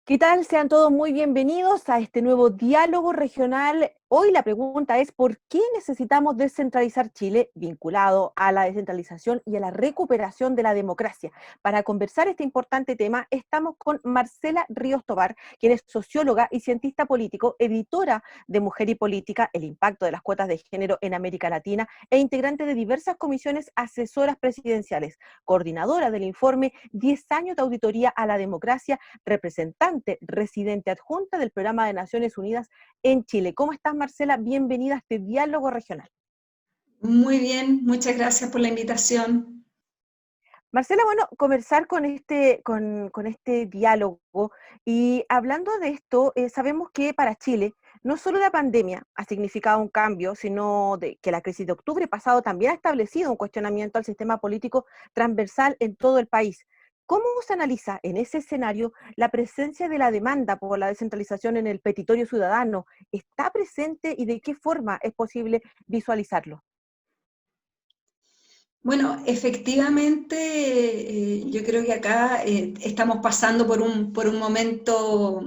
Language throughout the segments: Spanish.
¿Qué tal? Sean todos muy bienvenidos a este nuevo diálogo regional. Hoy la pregunta es, ¿por qué necesitamos descentralizar Chile vinculado a la descentralización y a la recuperación de la democracia? Para conversar este importante tema, estamos con Marcela Ríos Tobar, quien es socióloga y cientista político, editora de Mujer y Política, el impacto de las cuotas de género en América Latina e integrante de diversas comisiones asesoras presidenciales, coordinadora del informe 10 años de auditoría a la democracia, representante residente adjunta del Programa de Naciones Unidas en Chile. ¿Cómo estás, Marcela? Bienvenida a este diálogo regional. Muy bien, muchas gracias por la invitación. Marcela, bueno, conversar con este diálogo y hablando de esto, sabemos que para Chile no solo la pandemia ha significado un cambio, sino que la crisis de octubre pasado también ha establecido un cuestionamiento al sistema político transversal en todo el país. ¿Cómo se analiza en ese escenario la presencia de la demanda por la descentralización en el petitorio ciudadano? ¿Está presente y de qué forma es posible visualizarlo? Bueno, efectivamente, yo creo que acá estamos pasando por un momento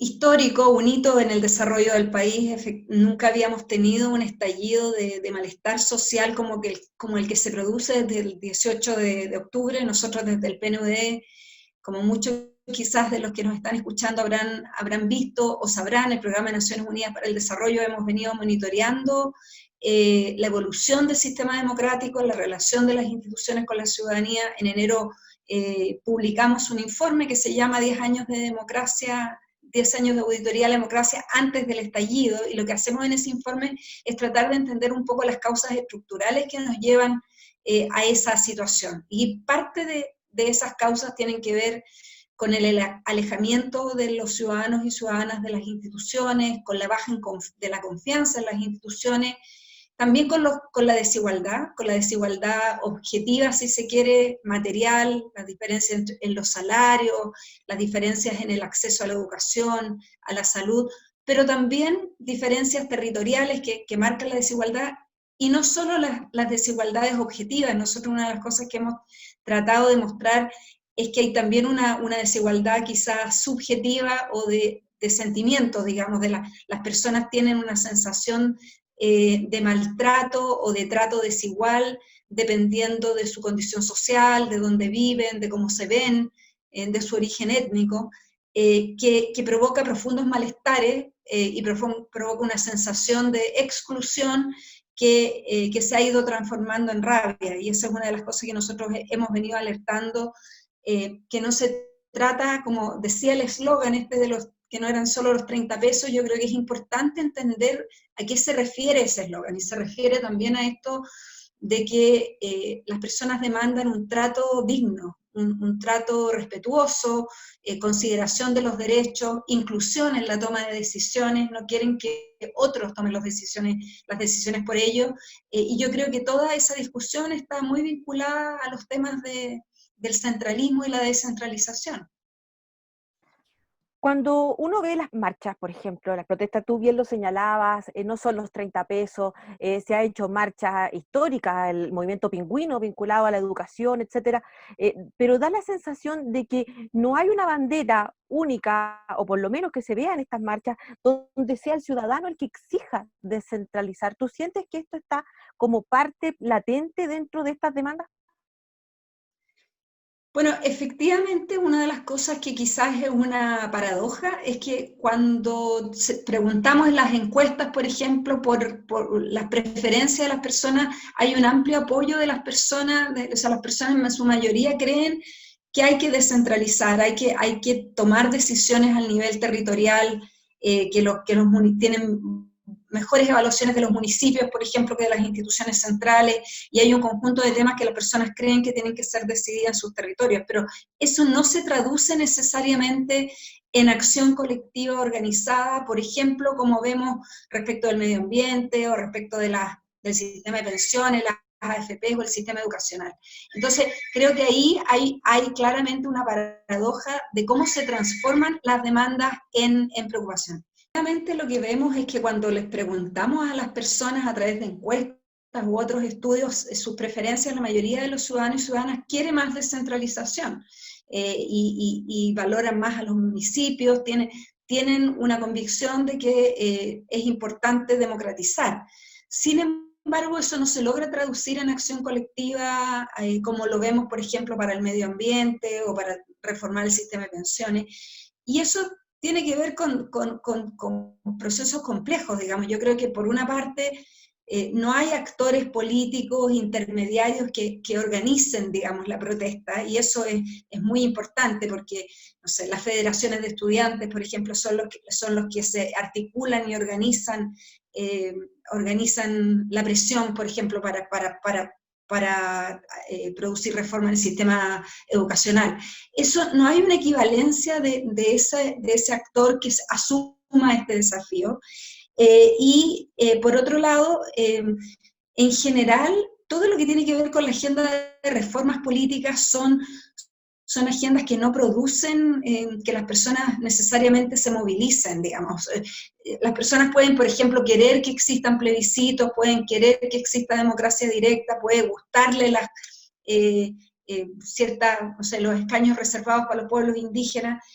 histórico, un hito en el desarrollo del país. Nunca habíamos tenido un estallido de malestar social como el que se produce desde el 18 de octubre. Nosotros desde el PNUD, como muchos quizás de los que nos están escuchando habrán visto o sabrán, el Programa de Naciones Unidas para el Desarrollo hemos venido monitoreando la evolución del sistema democrático, la relación de las instituciones con la ciudadanía. En enero publicamos un informe que se llama 10 años de democracia, 10 años de auditoría a la democracia antes del estallido, y lo que hacemos en ese informe es tratar de entender un poco las causas estructurales que nos llevan a esa situación. Y parte de esas causas tienen que ver con el alejamiento de los ciudadanos y ciudadanas de las instituciones, con la baja de la confianza en las instituciones, también con la desigualdad objetiva, si se quiere, material, las diferencias en los salarios, las diferencias en el acceso a la educación, a la salud, pero también diferencias territoriales que marcan la desigualdad, y no solo las desigualdades objetivas. Nosotros una de las cosas que hemos tratado de mostrar es que hay también una desigualdad quizás subjetiva o de sentimientos, digamos, las personas tienen una sensación de maltrato o de trato desigual, dependiendo de su condición social, de dónde viven, de cómo se ven, de su origen étnico, que provoca profundos malestares y provoca una sensación de exclusión que se ha ido transformando en rabia. Y esa es una de las cosas que nosotros hemos venido alertando, que no se trata, como decía el eslogan este de los que no eran solo los 30 pesos. Yo creo que es importante entender a qué se refiere ese eslogan, y se refiere también a esto de que las personas demandan un trato digno, un trato respetuoso, consideración de los derechos, inclusión en la toma de decisiones, no quieren que otros tomen las decisiones por ellos, y yo creo que toda esa discusión está muy vinculada a los temas del centralismo y la descentralización. Cuando uno ve las marchas, por ejemplo, las protestas, tú bien lo señalabas, no son los 30 pesos, se ha hecho marchas históricas, el movimiento pingüino vinculado a la educación, etcétera, pero da la sensación de que no hay una bandera única, o por lo menos que se vea en estas marchas, donde sea el ciudadano el que exija descentralizar. ¿Tú sientes que esto está como parte latente dentro de estas demandas? Bueno, efectivamente, una de las cosas que quizás es una paradoja es que cuando preguntamos en las encuestas, por ejemplo, por las preferencias de las personas, hay un amplio apoyo de las personas, o sea, las personas en su mayoría creen que hay que descentralizar, hay que tomar decisiones al nivel territorial, que los tienen mejores evaluaciones de los municipios, por ejemplo, que de las instituciones centrales, y hay un conjunto de temas que las personas creen que tienen que ser decididas en sus territorios, pero eso no se traduce necesariamente en acción colectiva organizada, por ejemplo, como vemos respecto del medio ambiente o respecto del sistema de pensiones, las AFP o el sistema educacional. Entonces, creo que ahí hay claramente una paradoja de cómo se transforman las demandas en preocupación. Realmente lo que vemos es que cuando les preguntamos a las personas a través de encuestas u otros estudios sus preferencias, la mayoría de los ciudadanos y ciudadanas quiere más descentralización. y valoran más a los municipios, tienen una convicción de que es importante democratizar. Sin embargo, eso no se logra traducir en acción colectiva, como lo vemos, por ejemplo, para el medio ambiente o para reformar el sistema de pensiones. Y eso tiene que ver con procesos complejos, digamos. Yo creo que por una parte no hay actores políticos intermediarios que organicen, digamos, la protesta, y eso es muy importante porque, no sé, las federaciones de estudiantes, por ejemplo, son los que se articulan y organizan la presión, por ejemplo, para producir reforma en el sistema educacional. Eso, no hay una equivalencia de ese actor que asuma este desafío. Por otro lado, en general, todo lo que tiene que ver con la agenda de reformas políticas son agendas que no producen que las personas necesariamente se movilicen, digamos. Las personas pueden, por ejemplo, querer que existan plebiscitos, pueden querer que exista democracia directa, puede gustarle no sé, los escaños reservados para los pueblos indígenas,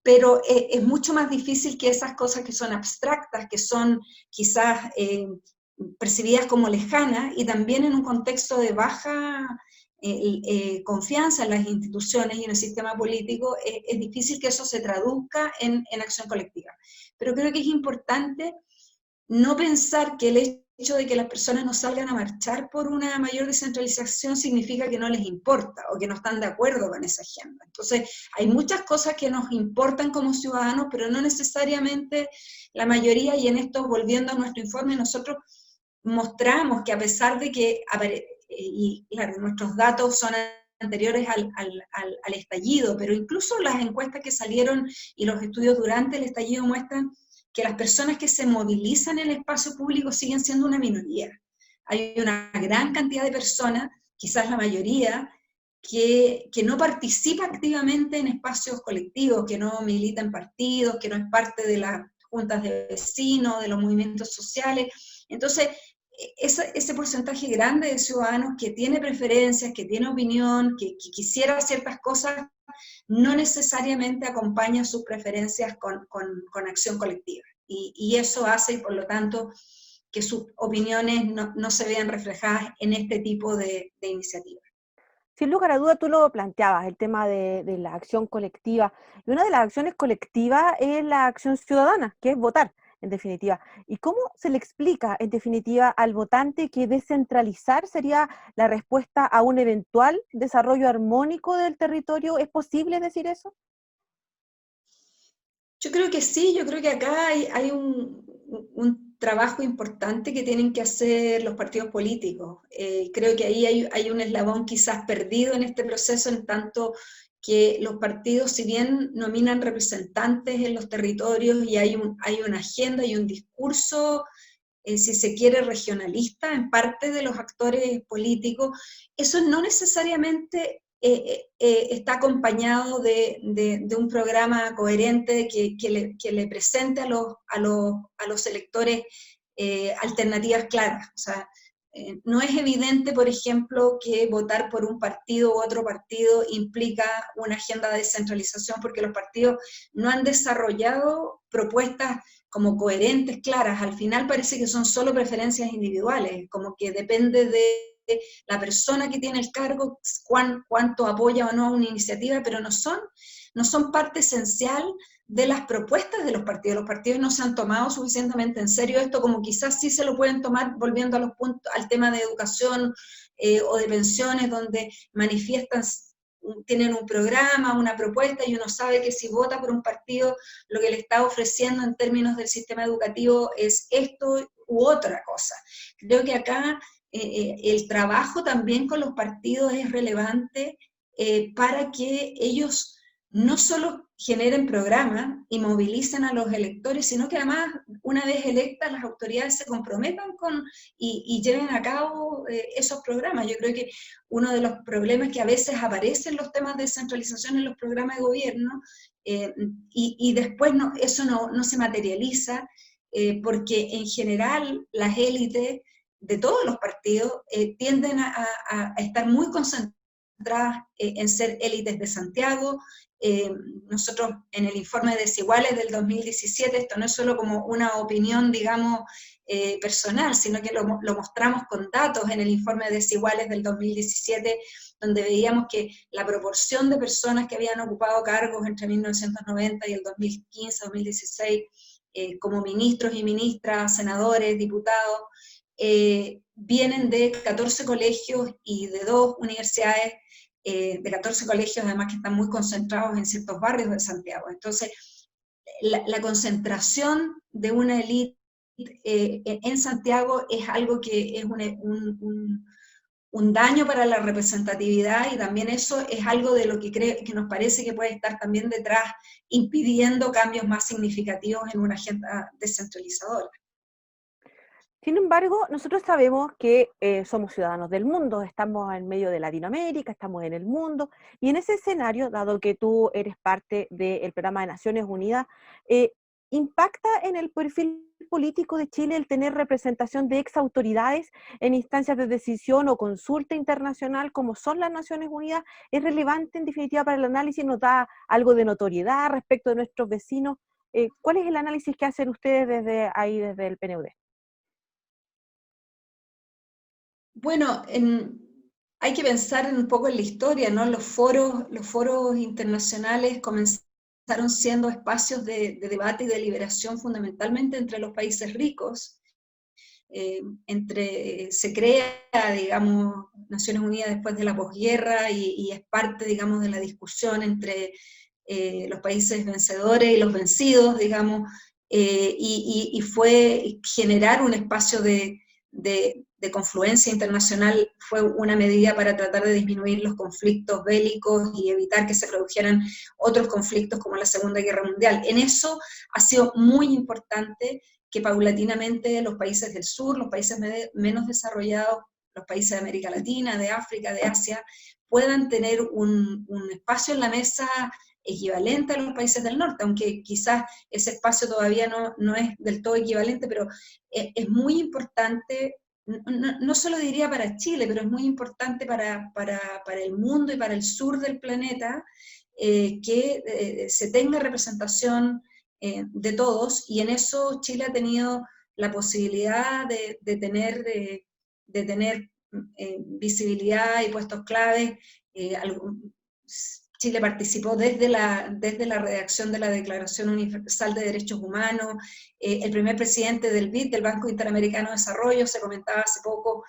pero es mucho más difícil que esas cosas que son abstractas, que son quizás percibidas como lejanas, y también en un contexto de baja confianza en las instituciones y en el sistema político, es difícil que eso se traduzca en acción colectiva. Pero creo que es importante no pensar que el hecho de que las personas no salgan a marchar por una mayor descentralización significa que no les importa o que no están de acuerdo con esa agenda. Entonces, hay muchas cosas que nos importan como ciudadanos, pero no necesariamente la mayoría, y en esto, volviendo a nuestro informe, nosotros mostramos que a pesar de que, y claro, nuestros datos son anteriores al estallido, pero incluso las encuestas que salieron y los estudios durante el estallido muestran que las personas que se movilizan en el espacio público siguen siendo una minoría. Hay una gran cantidad de personas, quizás la mayoría, que no participa activamente en espacios colectivos, que no milita en partidos, que no es parte de las juntas de vecinos, de los movimientos sociales. Entonces, ese porcentaje grande de ciudadanos que tiene preferencias, que tiene opinión, que quisiera ciertas cosas, no necesariamente acompaña sus preferencias con acción colectiva. Y eso hace, por lo tanto, que sus opiniones no se vean reflejadas en este tipo de iniciativas. Sin lugar a duda, tú lo planteabas, el tema de la acción colectiva. Y una de las acciones colectivas es la acción ciudadana, que es votar, en definitiva. ¿Y cómo se le explica, en definitiva, al votante que descentralizar sería la respuesta a un eventual desarrollo armónico del territorio? ¿Es posible decir eso? Yo creo que sí, yo creo que acá hay un trabajo importante que tienen que hacer los partidos políticos. Creo que ahí hay un eslabón quizás perdido en este proceso, en tanto que los partidos, si bien nominan representantes en los territorios y hay una agenda y un discurso, si se quiere, regionalista en parte de los actores políticos, eso no necesariamente está acompañado de un programa coherente que le presente a los electores alternativas claras. O sea, no es evidente, por ejemplo, que votar por un partido u otro partido implica una agenda de descentralización, porque los partidos no han desarrollado propuestas como coherentes, claras. Al final parece que son solo preferencias individuales, como que depende de la persona que tiene el cargo cuánto apoya o no a una iniciativa, pero no son parte esencial de las propuestas de los partidos. Los partidos no se han tomado suficientemente en serio esto, como quizás sí se lo pueden tomar volviendo a los puntos, al tema de educación o de pensiones, donde manifiestan, tienen un programa, una propuesta, y uno sabe que si vota por un partido, lo que le está ofreciendo en términos del sistema educativo es esto u otra cosa. Creo que acá el trabajo también con los partidos es relevante para que ellos no solo generen programas y movilicen a los electores, sino que además, una vez electas, las autoridades se comprometan y lleven a cabo esos programas. Yo creo que uno de los problemas que a veces aparecen los temas de descentralización en los programas de gobierno, y después eso no se materializa, porque en general las élites de todos los partidos tienden a estar muy concentradas centradas en ser élites de Santiago. Nosotros en el informe de Desiguales del 2017, esto no es solo como una opinión, digamos, personal, sino que lo mostramos con datos en el informe de Desiguales del 2017, donde veíamos que la proporción de personas que habían ocupado cargos entre 1990 y el 2015-2016, como ministros y ministras, senadores, diputados, vienen de 14 colegios y de 2 universidades, de 14 colegios además que están muy concentrados en ciertos barrios de Santiago. Entonces, la concentración de una élite en Santiago es algo que es un daño para la representatividad, y también eso es algo de lo que nos parece que puede estar también detrás, impidiendo cambios más significativos en una agenda descentralizadora. Sin embargo, nosotros sabemos que somos ciudadanos del mundo, estamos en medio de Latinoamérica, estamos en el mundo, y en ese escenario, dado que tú eres parte del programa de Naciones Unidas, ¿impacta en el perfil político de Chile el tener representación de exautoridades en instancias de decisión o consulta internacional como son las Naciones Unidas? ¿Es relevante en definitiva para el análisis? ¿Nos da algo de notoriedad respecto de nuestros vecinos? ¿Cuál es el análisis que hacen ustedes desde ahí, desde el PNUD? Bueno, hay que pensar un poco en la historia, ¿no? Los foros internacionales comenzaron siendo espacios de debate y deliberación fundamentalmente entre los países ricos. Se crea, digamos, Naciones Unidas después de la posguerra, y es parte, digamos, de la discusión entre los países vencedores y los vencidos, digamos, y fue generar un espacio de confluencia internacional, fue una medida para tratar de disminuir los conflictos bélicos y evitar que se produjeran otros conflictos como la Segunda Guerra Mundial. En eso ha sido muy importante que paulatinamente los países del sur, los países menos desarrollados, los países de América Latina, de África, de Asia, puedan tener un espacio en la mesa equivalente a los países del norte, aunque quizás ese espacio todavía no es del todo equivalente, pero es muy importante, no solo diría para Chile, pero es muy importante para el mundo y para el sur del planeta, que se tenga representación de todos, y en eso Chile ha tenido la posibilidad de tener visibilidad y puestos claves. Chile participó desde la redacción de la Declaración Universal de Derechos Humanos. El primer presidente del BID, del Banco Interamericano de Desarrollo, se comentaba hace poco,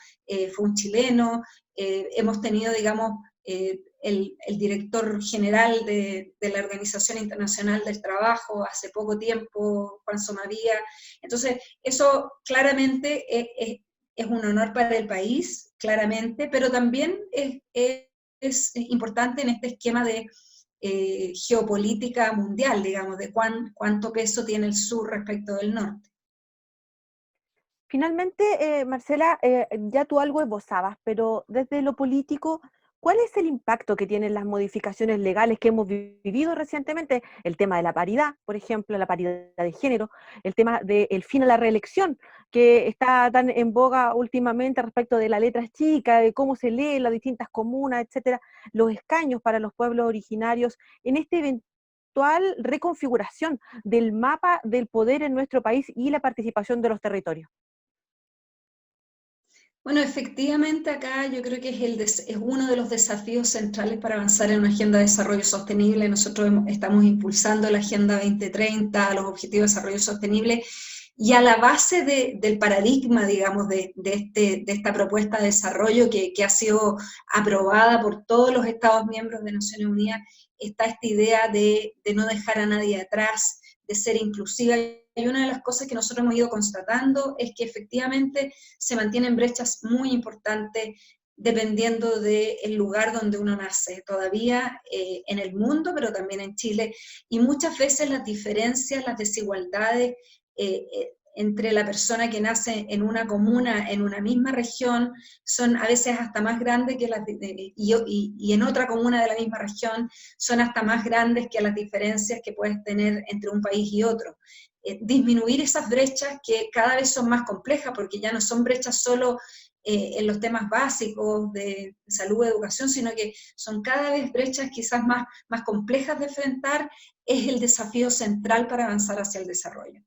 fue un chileno. Hemos tenido, digamos, el director general de la Organización Internacional del Trabajo hace poco tiempo, Juan Somavía. Entonces, eso claramente es un honor para el país, claramente, pero también es importante en este esquema de geopolítica mundial, digamos, de cuánto peso tiene el sur respecto del norte. Finalmente, Marcela, ya tú algo esbozabas, pero desde lo político, ¿cuál es el impacto que tienen las modificaciones legales que hemos vivido recientemente? El tema de la paridad, por ejemplo, la paridad de género, el tema del fin a la reelección, que está tan en boga últimamente respecto de la letra chica, de cómo se lee en las distintas comunas, etcétera, los escaños para los pueblos originarios, en este eventual reconfiguración del mapa del poder en nuestro país y la participación de los territorios. Bueno, efectivamente acá yo creo que es uno de los desafíos centrales para avanzar en una agenda de desarrollo sostenible. Nosotros estamos impulsando la Agenda 2030, los Objetivos de Desarrollo Sostenible, y a la base del paradigma, digamos, de esta propuesta de desarrollo que ha sido aprobada por todos los Estados miembros de Naciones Unidas, está esta idea de no dejar a nadie atrás, de ser inclusiva. Y una de las cosas que nosotros hemos ido constatando es que efectivamente se mantienen brechas muy importantes dependiendo del lugar donde uno nace, todavía en el mundo, pero también en Chile, y muchas veces las diferencias, las desigualdades entre la persona que nace en una comuna, en una misma región, son a veces hasta más grandes que y en otra comuna de la misma región son hasta más grandes que las diferencias que puedes tener entre un país y otro. Disminuir esas brechas que cada vez son más complejas, porque ya no son brechas solo en los temas básicos de salud, educación, sino que son cada vez brechas quizás más complejas de enfrentar, es el desafío central para avanzar hacia el desarrollo.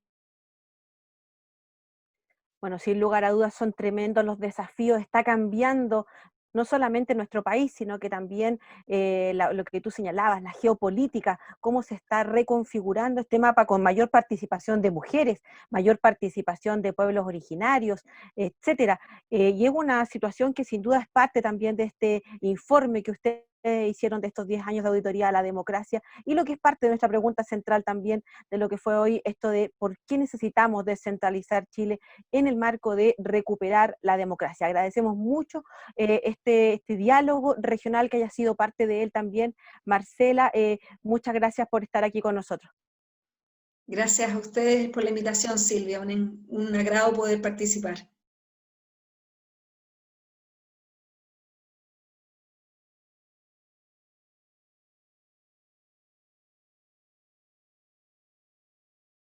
Bueno, sin lugar a dudas son tremendos los desafíos, está cambiando no solamente nuestro país, sino que también lo que tú señalabas, la geopolítica, cómo se está reconfigurando este mapa con mayor participación de mujeres, mayor participación de pueblos originarios, etcétera. Y es una situación que sin duda es parte también de este informe que ustedes hicieron de estos 10 años de auditoría a la democracia y lo que es parte de nuestra pregunta central también de lo que fue hoy esto de por qué necesitamos descentralizar Chile en el marco de recuperar la democracia. Agradecemos mucho este diálogo regional que haya sido parte de él también. Marcela, muchas gracias por estar aquí con nosotros. Gracias a ustedes por la invitación, Silvia, un agrado poder participar.